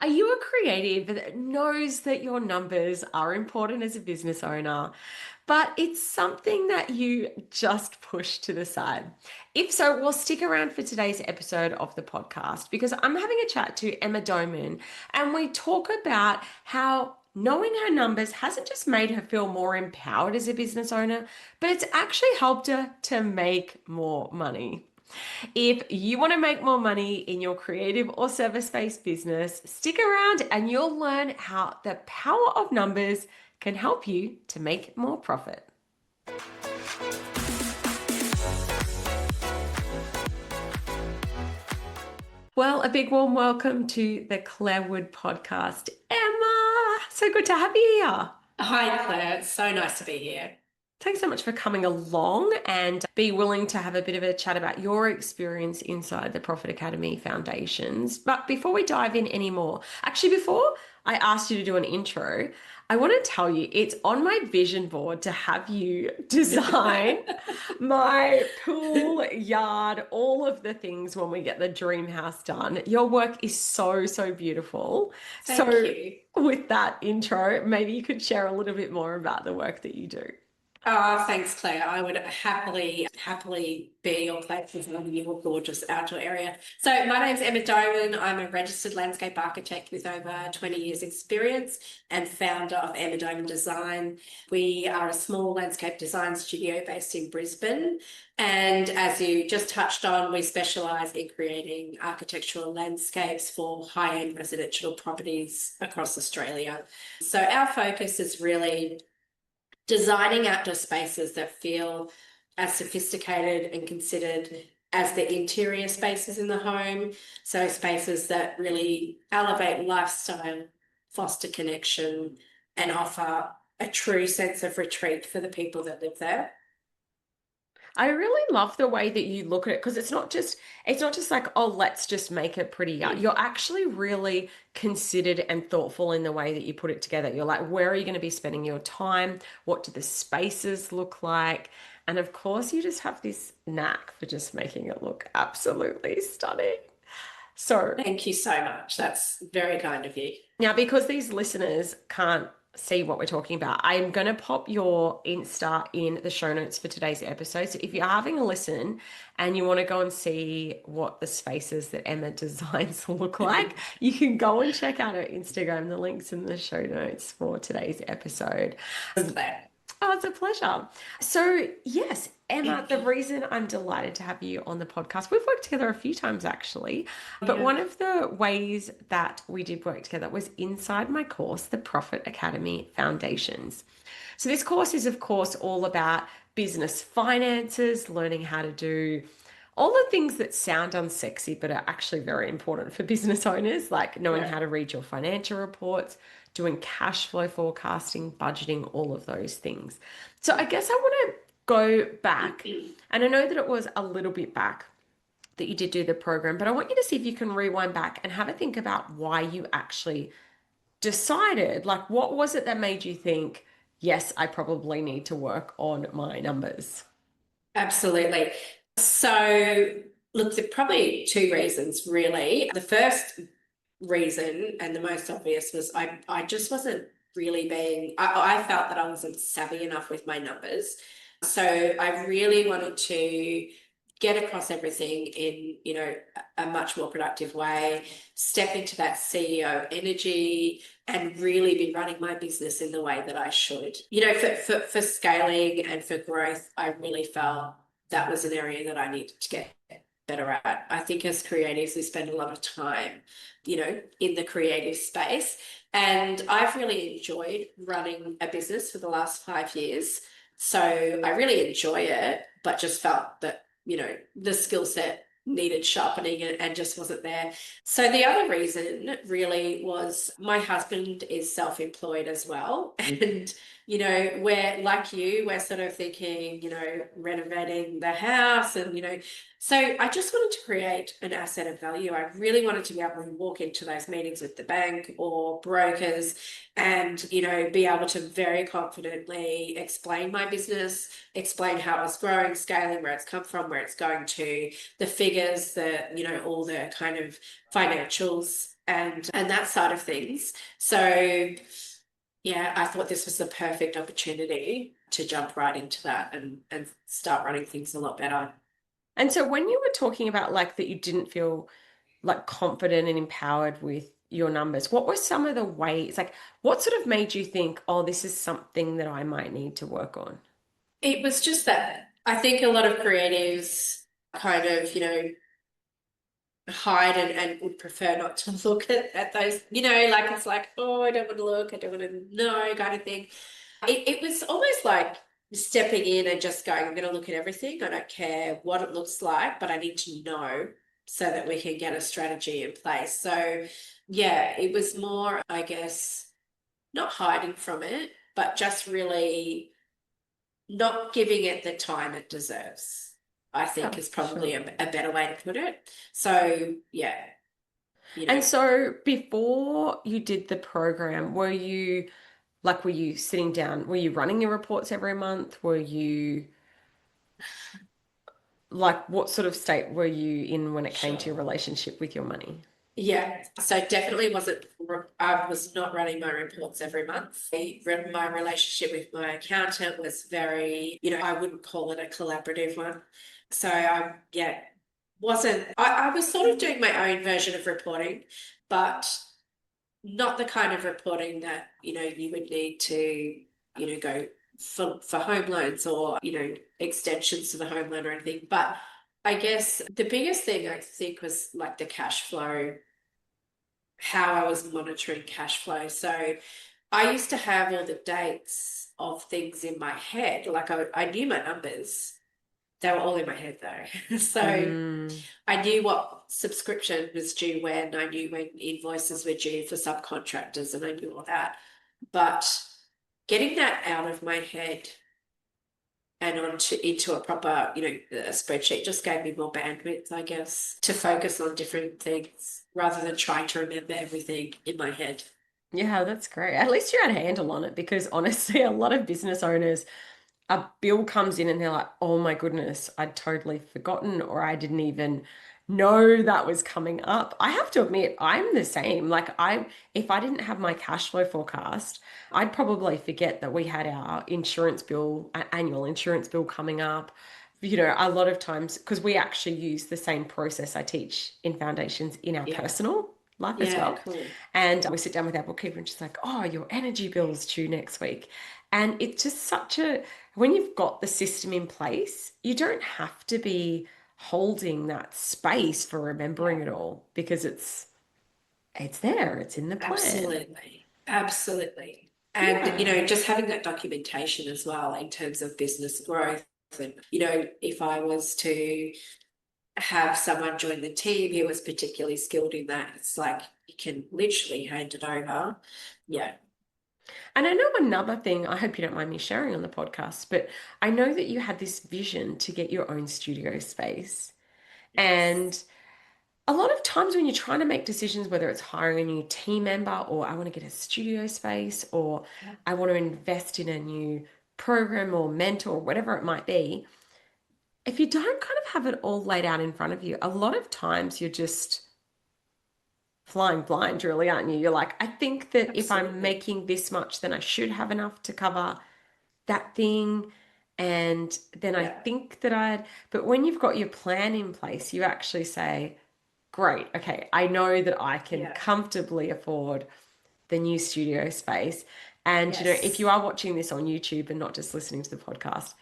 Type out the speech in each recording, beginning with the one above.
Are you a creative that knows that your numbers are important as a business owner, but it's something that you just push to the side? If so, well, stick around for today's episode of the podcast because I'm having a chat to Emma Doman and we talk about how knowing her numbers hasn't just made her feel more empowered as a business owner, but it's actually helped her to make more money. If you want to make more money in your creative or service-based business, stick around and you'll learn how the power of numbers can help you to make more profit. Well, a big warm welcome to the Clare Wood podcast. Emma, so good to have you here. Hi, Claire. It's so nice to be here. Thanks so much for coming along and be willing to have a bit of a chat about your experience inside the Profit Academy Foundations. But before we dive in anymore, actually, before I asked you to do an intro, I want to tell you it's on my vision board to have you design my pool, yard, all of the things when we get the dream house done. Your work is so, so beautiful. Thank So, you. with that intro, maybe you could share a little bit more about the work that you do. Oh, thanks, Claire. I would happily be your platform in your gorgeous outdoor area. So my name's Emma Doman. I'm a registered landscape architect with over 20 years experience and founder of Emma Doman Design. We are a small landscape design studio based in Brisbane. And as you just touched on, we specialise in creating architectural landscapes for high-end residential properties across Australia. So our focus is really designing outdoor spaces that feel as sophisticated and considered as the interior spaces in the home. So spaces that really elevate lifestyle, foster connection, and offer a true sense of retreat for the people that live there. I really love the way that you look at it because it's not just like, oh, let's just make it prettier. You're actually really considered and thoughtful in the way that you put it together. You're like, where are you going to be spending your time? What do the spaces look like? And of course, you just have this knack for just making it look absolutely stunning. So Thank you so much. That's very kind of you. now, because these listeners can't see what we're talking about, I'm going to pop your Insta in the show notes for today's episode. So if you're having a listen and you want to go and see what the spaces that Emma designs look like, you can go and check out her Instagram. The link's in the show notes for today's episode. Claire. Oh, it's a pleasure. So, yes, Emma, the reason I'm delighted to have you on the podcast, we've worked together a few times actually, but Yeah. one of the ways that we did work together was inside my course, the Profit Academy Foundations. So, this course is, of course, all about business finances, learning how to do all the things that sound unsexy but are actually very important for business owners, like knowing Yeah. how to read your financial reports, doing cash flow forecasting, budgeting, all of those things. So I guess I want to go back, and I know that it was a little bit back that you did do the program, but I want you to see if you can rewind back and have a think about why you actually decided, like, what was it that made you think, yes, I probably need to work on my numbers? Absolutely. So, look, there are probably two reasons, really. The first reason, and the most obvious, was I just wasn't really I felt that I wasn't savvy enough with my numbers. So I really wanted to get across everything in, a much more productive way, step into that CEO energy and really be running my business in the way that I should. For scaling and for growth, I really felt that was an area that I needed to get better at. I think as creatives, we spend a lot of time, in the creative space. And I've really enjoyed running a business for the last 5 years. So I really enjoy it, but just felt that, the skill set needed sharpening and just wasn't there. So the other reason really was my husband is self-employed as well. And, we're like you, we're sort of thinking, renovating the house and, so I just wanted to create an asset of value. I really wanted to be able to walk into those meetings with the bank or brokers and, be able to very confidently explain my business, explain how it's growing, scaling, where it's come from, where it's going to, the figures, all the kind of financials and that side of things. So yeah, I thought this was the perfect opportunity to jump right into that and start running things a lot better. And so when you were talking about like that you didn't feel like confident and empowered with your numbers, what were some of the ways, like what sort of made you think, oh, this is something that I might need to work on? It was just that I think a lot of creatives kind of, hide and would prefer not to look at those, like it's like, oh, I don't want to look, I don't want to know kind of thing. It was almost like stepping in and just going, I'm going to look at everything. I don't care what it looks like, but I need to know so that we can get a strategy in place. So, yeah, it was more, I guess, not hiding from it, but just really not giving it the time it deserves, I think Yeah, is probably sure. a better way to put it. So, yeah, you And know, so before you did the program, were you sitting down, were you running your reports every month? Were you like, what sort of state were you in when it came to your sure. relationship with your money? Yeah, so definitely wasn't, I was not running my reports every month. My relationship with my accountant was very, I wouldn't call it a collaborative one. So yeah, I was sort of doing my own version of reporting, but not the kind of reporting that, you would need to, go for home loans or, extensions to the home loan or anything. But I guess the biggest thing I think was like the cash flow, how I was monitoring cash flow. So I used to have all the dates of things in my head. Like I knew my numbers. They were all in my head though. So Mm, I knew what subscription was due when, I knew when invoices were due for subcontractors, and I knew all that. But getting that out of my head and into a proper, a spreadsheet just gave me more bandwidth, I guess, to focus on different things rather than trying to remember everything in my head. yeah, that's great. At least you had a handle on it because honestly, a lot of business owners, a bill comes in and they're like, oh my goodness, I'd totally forgotten or I didn't even know that was coming up. I have to admit, I'm the same. If I didn't have my cash flow forecast, I'd probably forget that we had our insurance bill, annual insurance bill coming up. A lot of times, because we actually use the same process I teach in foundations in our Yeah. personal life as Yeah, well. cool. And we sit down with our bookkeeper and she's like, oh, your energy bill's due next week. And it's just when you've got the system in place, you don't have to be holding that space for remembering Yeah. it all because it's there, it's in the plan. Absolutely. Absolutely. And, Yeah. just having that documentation as well in terms of business growth. And, if I was to have someone join the team who was particularly skilled in that, it's like you can literally hand it over. Yeah. And I know another thing, I hope you don't mind me sharing on the podcast, but I know that you had this vision to get your own studio space. Yes. And a lot of times when you're trying to make decisions, whether it's hiring a new team member or I want to get a studio space or Yeah. I want to invest in a new program or mentor, whatever it might be, if you don't kind of have it all laid out in front of you, a lot of times you're just flying blind, really, aren't you? You're like, I think that if I'm Absolutely. making this much, then I should have enough to cover that thing. And then I Yeah. think that but when you've got your plan in place, you actually say, great, okay, I know that I can Yeah. comfortably afford the new studio space. And, if you Yes. are watching this on YouTube and not just listening to the podcast,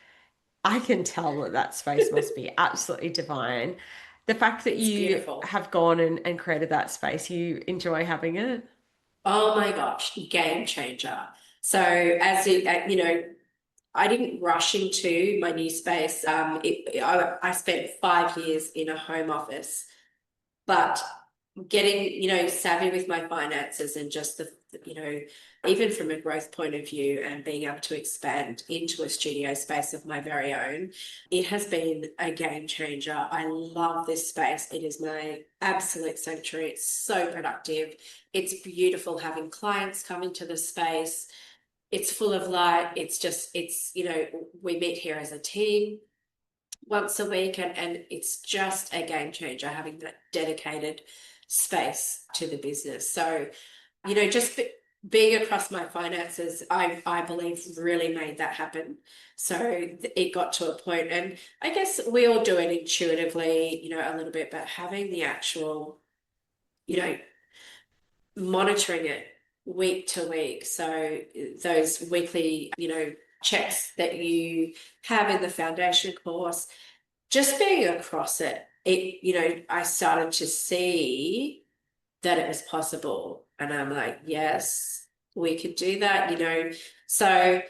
I can tell that that space must be absolutely divine. The fact that It's you beautiful. have gone and created that space, you enjoy having it. Oh my gosh, game changer. So as it, I didn't rush into my new space. I spent 5 years in a home office, but getting, savvy with my finances and just even from a growth point of view and being able to expand into a studio space of my very own, it has been a game changer. I love this space. It is my absolute sanctuary. It's so productive. It's beautiful having clients come into the space. It's full of light. We meet here as a team once a week, and it's just a game changer having that dedicated space to the business. So, just being across my finances, I believe really made that happen. So it got to a point, and I guess we all do it intuitively, a little bit, but having the actual, you know, monitoring it week to week. So those weekly, checks that you have in the foundation course, just being across it, I started to see that it was possible. And I'm like, yes, we could do that. So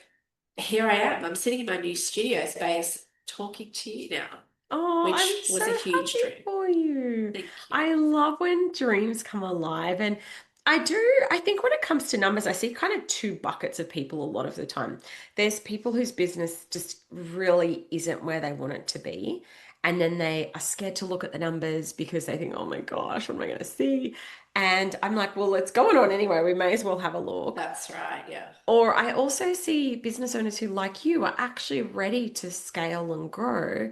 here I am. I'm sitting in my new studio space talking to you now, Oh, I'm which so was a huge happy dream. for you. Thank you. I love when dreams come alive. And I think when it comes to numbers, I see kind of two buckets of people a lot of the time. There's people whose business just really isn't where they want it to be. And then they are scared to look at the numbers because they think, oh my gosh, what am I going to see? And I'm like, well, it's going on anyway. We may as well have a look. That's right. Yeah. Or I also see business owners who, like you, are actually ready to scale and grow.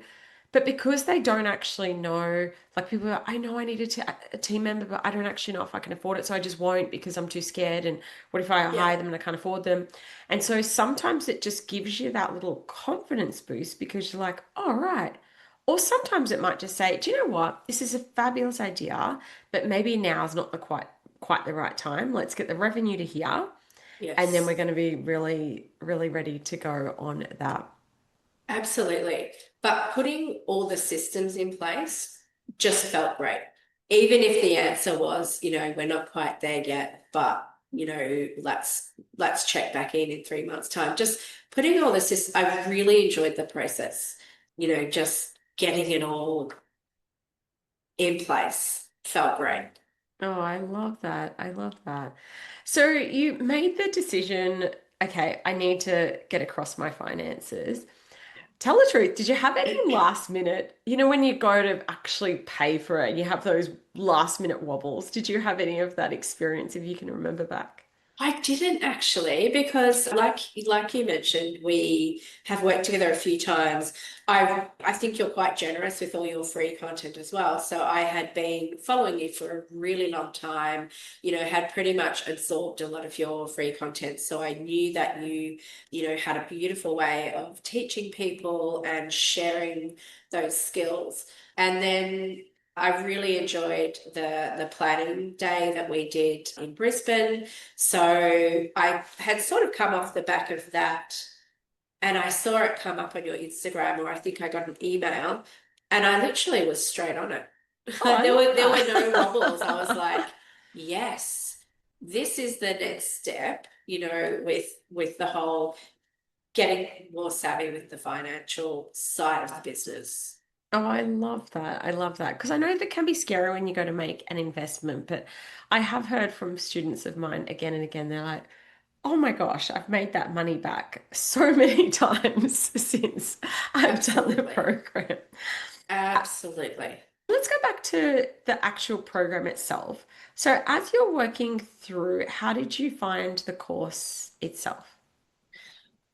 But because they don't actually know, like people are, I know I need a team member, but I don't actually know if I can afford it. So I just won't because I'm too scared. And what if I Yeah. hire them and I can't afford them? And so sometimes it just gives you that little confidence boost because you're like, all right. Or sometimes it might just say, do you know what? This is a fabulous idea, but maybe now is not the quite the right time. Let's get the revenue to here and then we're Yes. going to be really, really ready to go on that. Absolutely. But putting all the systems in place just felt great. Even if the answer was, we're not quite there yet, but let's check back in 3 months' time. Just putting all the systems, I really enjoyed the process, just getting it all in place felt great. Oh, I love that. I love that. So you made the decision, okay, I need to get across my finances. Tell the truth, did you have any last minute, when you go to actually pay for it, you have those last minute wobbles? Did you have any of that experience if you can remember back? I didn't actually, because like you mentioned, we have worked together a few times. I think you're quite generous with all your free content as well. So I had been following you for a really long time, had pretty much absorbed a lot of your free content. So I knew that you had a beautiful way of teaching people and sharing those skills. And then I really enjoyed the planning day that we did in Brisbane. So I had sort of come off the back of that, and I saw it come up on your Instagram, or I think I got an email, and I literally was straight on it. Oh, I There were love no wobbles. I was that. like, yes, this is the next step, with the whole getting more savvy with the financial side of the business. Oh, I love that. I love that. Because I know that can be scary when you go to make an investment, but I have heard from students of mine again and again, they're like, oh my gosh, I've made that money back so many times since I've done the Absolutely. program. Absolutely. Let's go back to the actual program itself. So, as you're working through, how did you find the course itself?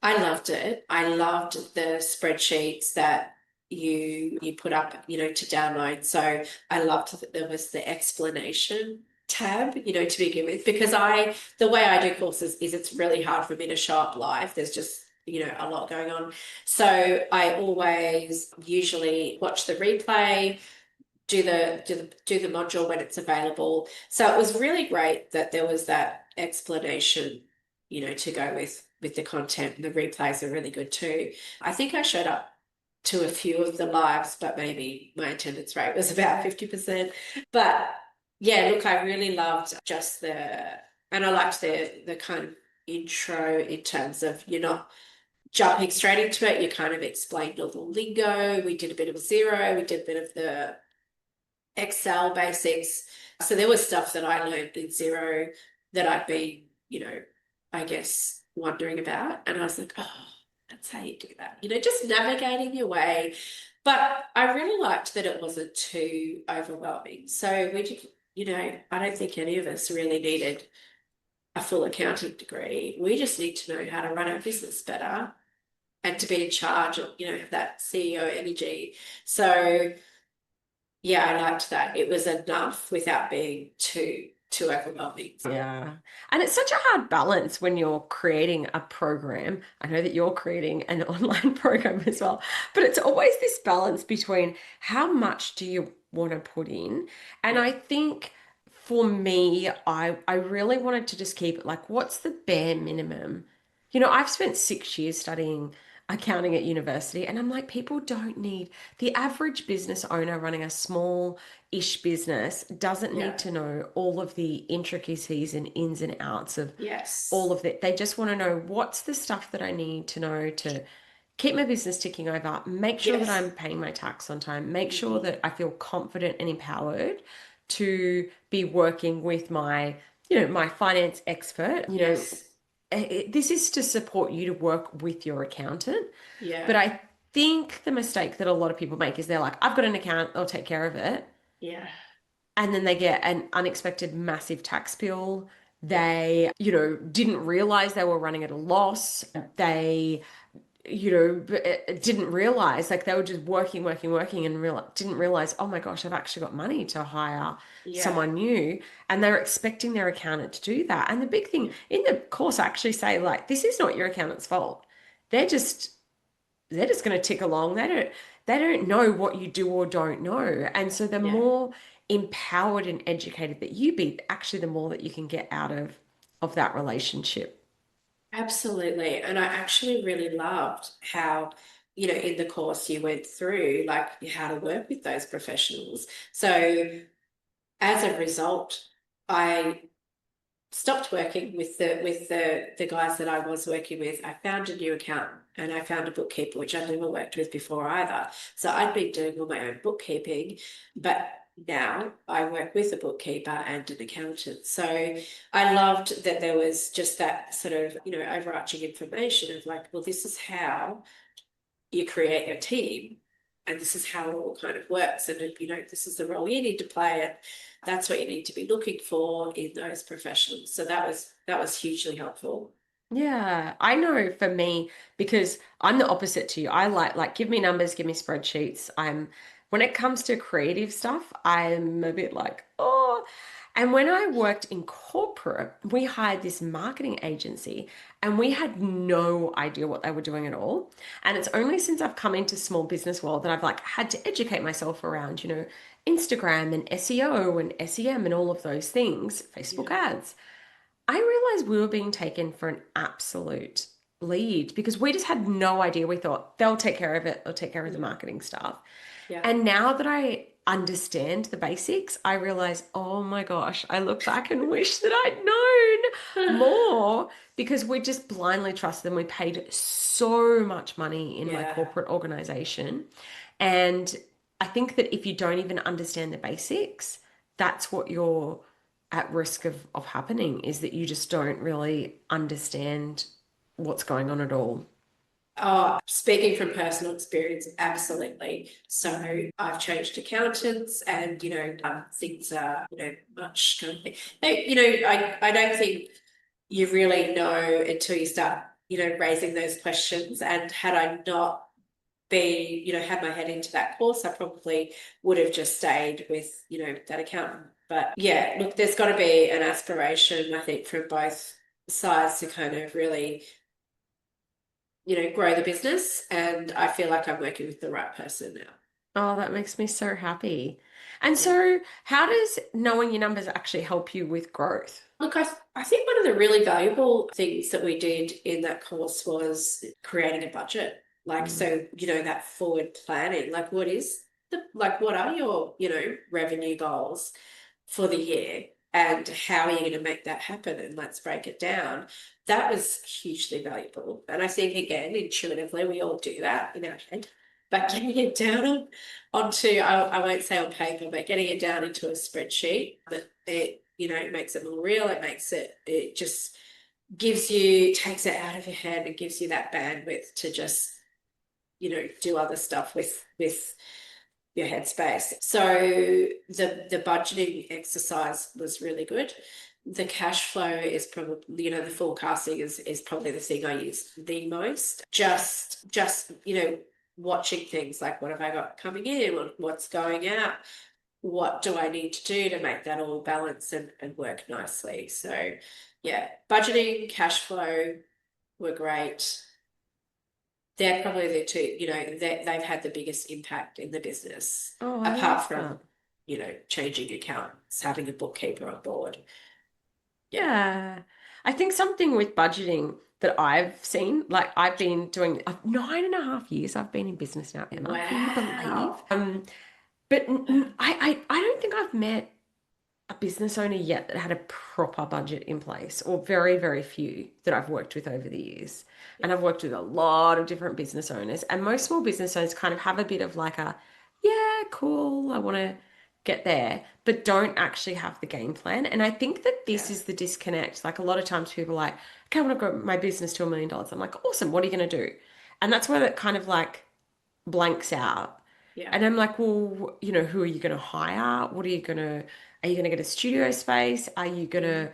I loved it. I loved the spreadsheets that you put up, to download. So I loved that there was the explanation tab, to begin with, because the way I do courses is it's really hard for me to show up live. There's just, a lot going on. So I always usually watch the replay, do the module when it's available. So it was really great that there was that explanation, to go with the content, and the replays are really good too. I think I showed up to a few of the lives, but maybe my attendance rate was about 50%. But yeah, look, I really loved and I liked the kind of intro in terms of you're not jumping straight into it. You kind of explained all the lingo. We did a bit of zero. We did a bit of the Excel basics. So there was stuff that I learned in zero that I'd been, I guess wondering about. And I was like, oh, that's how you do that. Just navigating your way. But I really liked that it wasn't too overwhelming. So we did, I don't think any of us really needed a full accounting degree. We just need to know how to run our business better and to be in charge of, that CEO energy. So Yeah, I liked that. It was enough without being too overwhelming. Yeah. And it's such a hard balance when you're creating a program. I know that you're creating an online program as well, but it's always this balance between how much do you want to put in? And Yeah, I think for me, I really wanted to just keep it like, what's the bare minimum? I've spent 6 years studying accounting at university, and I'm like, people don't need the average business owner running a small-ish business doesn't need yeah, to know all of the intricacies and ins and outs of all yes, of that. They just want to know what's the stuff that I need to know to keep my business ticking over, make sure that I'm yes. paying my tax on time, make sure Mhm. that I feel confident and empowered to be working with my finance expert. Yes, This is to support you to work with your accountant. But yeah, I think the mistake that a lot of people make is they're like, I've got an account, they'll take care of it. yeah, And then they get an unexpected massive tax bill. yeah, They didn't realize they were running at a loss. They didn't realize, like they were just working, working, working, and didn't realize, oh my gosh, I've actually got money to hire yeah, someone new. And they're expecting their accountant to do that. And the big thing yeah, in the course, I actually say, like, this is not your accountant's fault. They're just they're just going to tick along. They don't know what you do or don't know. And so the yeah. more empowered and educated that you be, actually the more that you can get out of that relationship. Absolutely. And I actually really loved how, in the course you went through, like how to work with those professionals. So as a result, I stopped working with the guys that I was working with. I found a new accountant and I found a bookkeeper, which I'd never worked with before either. So I'd been doing all my own bookkeeping, but now I work with a bookkeeper and an accountant. So I loved that there was just that sort of, overarching information of like, well, this is how you create your team and this is how it all kind of works, and this is the role you need to play, and that's what you need to be looking for in those professionals. So that was hugely helpful. Yeah, I know for me, because I'm the opposite to you. I like give me numbers, give me spreadsheets. When it comes to creative stuff, I'm a bit like, oh. And when I worked in corporate, we hired this marketing agency and we had no idea what they were doing at all. And it's only since I've come into small business world that I've like had to educate myself around, Instagram and SEO and SEM and all of those things, Facebook Yeah, ads. I realized we were being taken for an absolute lead because we just had no idea. We thought they'll take care of it, they'll take care of the yeah, marketing stuff. yeah. And now that I understand the basics, I realize, oh my gosh, I look back and wish that I'd known more because we just blindly trusted them. We paid so much money in my Yeah. corporate organization. And I think that if you don't even understand the basics, that's what you're at risk of happening is that you just don't really understand what's going on at all. Oh, speaking from personal experience, absolutely. So I've changed accountants and, things are, much kind of thing. I don't think you really know until you start, raising those questions. And had I not been, had my head into that course, I probably would have just stayed with, that accountant. But yeah, look, there's got to be an aspiration, I think, from both sides to kind of really grow the business. And I feel like I'm working with the right person now. Oh, that makes me so happy. And Yeah. so, how does knowing your numbers actually help you with growth? Look, I think one of the really valuable things that we did in that course was creating a budget. Like, Mm. so, that forward planning, like what are your, revenue goals for the year and how are you going to make that happen? And let's break it down. That was hugely valuable. And I think, again, intuitively, we all do that in our head. But getting it down onto, I won't say on paper, but getting it down into a spreadsheet that it makes it more real. It just takes it out of your head and gives you that bandwidth to just, do other stuff with your headspace. So the budgeting exercise was really good. The cash flow is probably, the forecasting is probably the thing I use the most. Just watching things like what have I got coming in, what's going out, what do I need to do to make that all balance and work nicely. So yeah, budgeting, cash flow were great. They're probably the two, they've had the biggest impact in the business, Oh, I apart love from, that. changing accounts, having a bookkeeper on board. Yeah. Yeah. I think something with budgeting that I've seen, like I've been doing 9.5 years I've been in business now, Emma. Can you believe? Wow. But I don't think I've met a business owner yet that had a proper budget in place, or very, very few that I've worked with over the years. And Yeah. I've worked with a lot of different business owners, and most small business owners kind of have a bit of like a, yeah, cool, I want to get there, but don't actually have the game plan. And I think that this Yeah. is the disconnect. Like a lot of times people are like, okay, I want to grow my business to $1 million. I'm like, awesome, what are you going to do? And that's where that kind of like blanks out. Yeah. And I'm like, well, who are you going to hire? Are you going to get a studio space? Are you going Mm.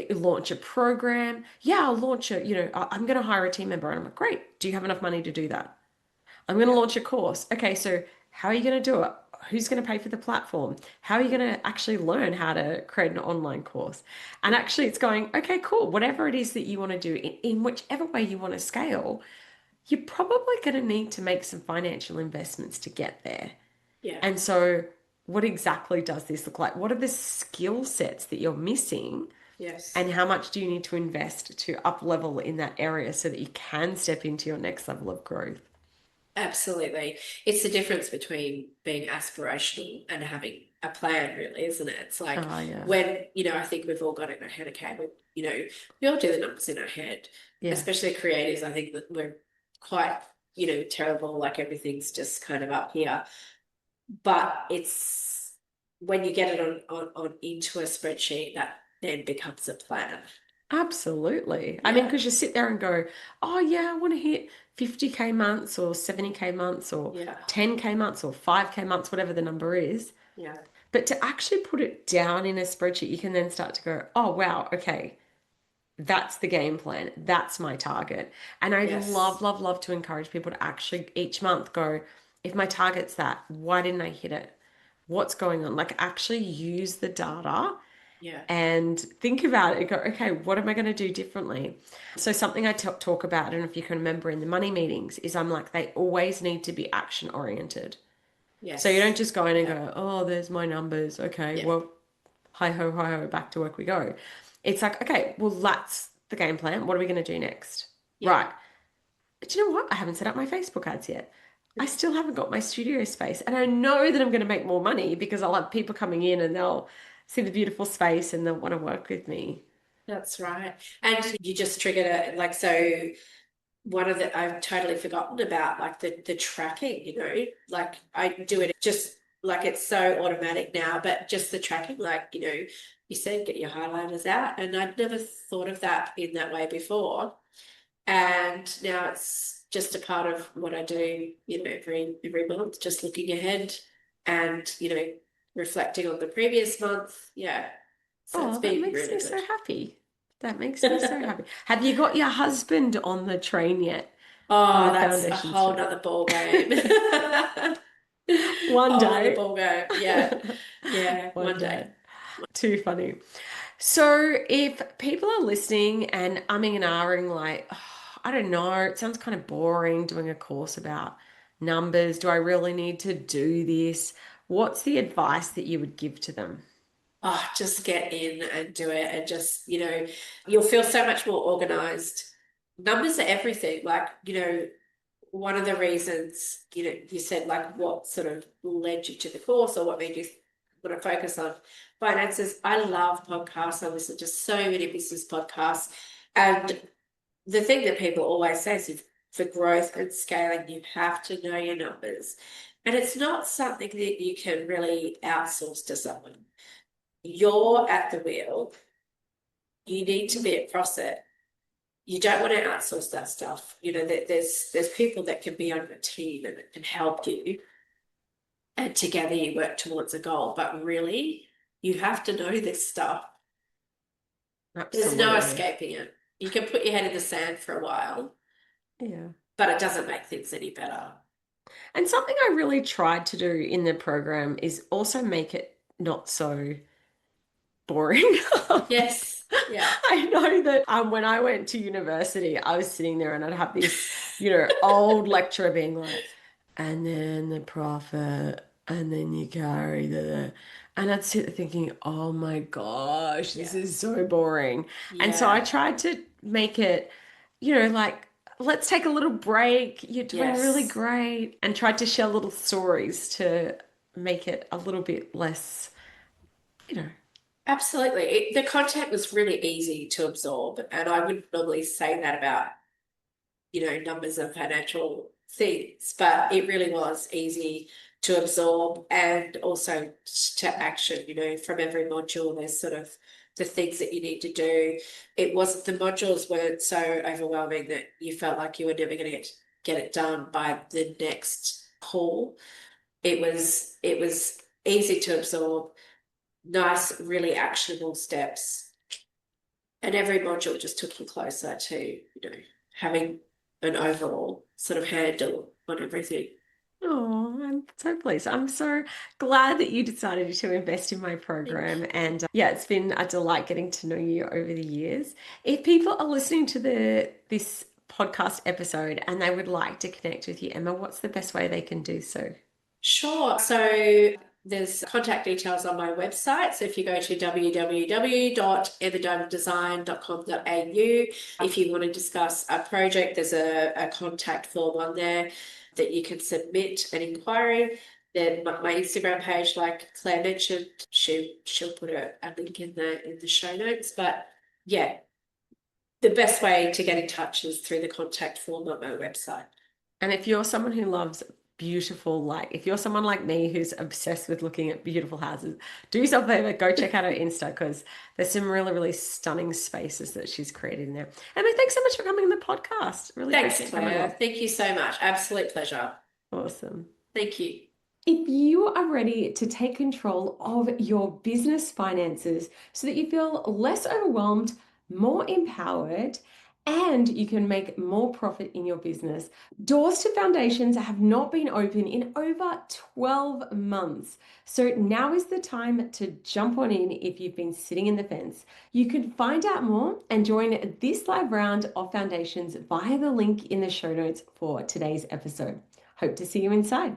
to launch a program? Yeah, I'll launch I'm going to hire a team member. And I'm like, great. Do you have enough money to do that? I'm going to Yeah. launch a course. Okay, so how are you going to do it? Who's going to pay for the platform? How are you going to actually learn how to create an online course? And Yeah. actually, it's going, okay, cool. Whatever it is that you want to do, in whichever way you want to scale, you're probably going to need to make some financial investments to get there. Yeah. And so, what exactly does this look like? What are the skill sets that you're missing? Yes. And how much do you need to invest to up level in that area so that you can step into your next level of growth? Absolutely. It's the difference between being aspirational and having a plan, really, isn't it? It's like Oh, yeah. when, I think we've all got in our head, okay, we all do the numbers in our head, Yeah. especially creatives. I think that we're quite, terrible, like everything's just kind of up here. But it's when you get it on into a spreadsheet that then becomes a plan. Absolutely. I mean, Yeah. because you sit there and go, oh, yeah, I want to hit 50K months or 70K months or Yeah. 10K months or 5K months, whatever the number is. Yeah. But to actually put it down in a spreadsheet, you can then start to go, oh, wow, okay, that's the game plan. That's my target. And I'd love, Yes. love, love to encourage people to actually each month go, if my target's that, why didn't I hit it? What's going on? Like actually use the data Yeah. and think about it and go, okay, what am I going to do differently? So something I talk about, I don't know if you can remember in the money meetings, is I'm like, they always need to be action oriented. So you don't Yes. just go in and Yeah. go, oh, there's my numbers. Okay, Yeah. well, hi ho, back to work we go. It's like, okay, well, that's the game plan. What are we going to do next? Yeah. Right. Do you know what? I haven't set up my Facebook ads yet. I still haven't got my studio space. And I know that I'm going to make more money because I'll have people coming in and they'll see the beautiful space and they'll want to work with me. That's right. And you just triggered it. Like, so one of the, I've totally forgotten about like the tracking, like I do it just like it's so automatic now, but just the tracking, like, you said, get your highlighters out. And I'd never thought of that in that way before. And now it's just a part of what I do, every month, just looking ahead and, reflecting on the previous month. Yeah. So it's Oh, that been makes really me so good. happy. That makes me so happy. Have you got your husband on the train yet? On Oh, the that's a foundations whole train? nother ball game. One Whole nother day. ball game. Yeah. Yeah. One One day. day. Too funny. So, if people are listening and umming and ahhing, like, "Oh, I don't know, it sounds kind of boring doing a course about numbers. Do I really need to do this? What's the advice that you would give to them? Oh, just get in and do it and just, you'll feel so much more organized. Numbers are everything. Like, one of the reasons, you said like what sort of led you to the course or what made you want to focus on finances. I love podcasts. I listen to so many business podcasts. And the thing that people always say is for growth and scaling, you have to know your numbers. And it's not something that you can really outsource to someone. You're at the wheel. You need to be across it. You don't want to outsource that stuff. There's people that can be on your team and help you, and together you work towards a goal. But really, you have to know this stuff. There's no Absolutely. escaping it. You can put your head in the sand for a while, Yeah. but it doesn't make things any better. And something I really tried to do in the program is also make it not so boring. Yes. Yeah. I know that when I went to university, I was sitting there and I'd have this, old lecturer being like, and then the prophet, and then you carry the, and I'd sit there thinking, oh my gosh, this Yeah. is so boring. And so I Yeah. tried to make it, like, let's take a little break. You're doing really Yes. great. And tried to share little stories to make it a little bit less, you know. Absolutely. The content was really easy to absorb, and I wouldn't normally say that about, numbers and financial things, but it really was easy to absorb and also to action, from every module, there's sort of the things that you need to do. It wasn't, the modules weren't so overwhelming that you felt like you were never going to get it done by the next call. It was easy to absorb, nice, really actionable steps. And every module just took you closer to, having an overall sort of handle on everything. Oh, I'm so pleased. I'm so glad that you decided to invest in my Thank program. you. And yeah, it's been a delight getting to know you over the years. If people are listening to this podcast episode and they would like to connect with you, Emma, what's the best way they can do so? Sure. So there's contact details on my website. So if you go to www.emmadomandesign.com.au, if you want to discuss a project, there's a contact form on there that you can submit an inquiry. Then my Instagram page, like Claire mentioned, she'll put a link in the show notes. But yeah, the best way to get in touch is through the contact form on my website. And if you're someone who loves beautiful, like if you're someone like me who's obsessed with looking at beautiful houses, do yourself a favor, go check out her Insta because there's some really, really stunning spaces that she's created in there. Emma, thanks so much for coming on the podcast. Really Thanks, appreciate you coming Claire. along. Thank you so much. Absolute pleasure. Awesome. Thank you. If you are ready to take control of your business finances so that you feel less overwhelmed, more empowered, and you can make more profit in your business, doors to foundations have not been open in over 12 months. So now is the time to jump on in if you've been sitting in the fence. You can find out more and join this live round of foundations via the link in the show notes for today's episode. Hope to see you inside.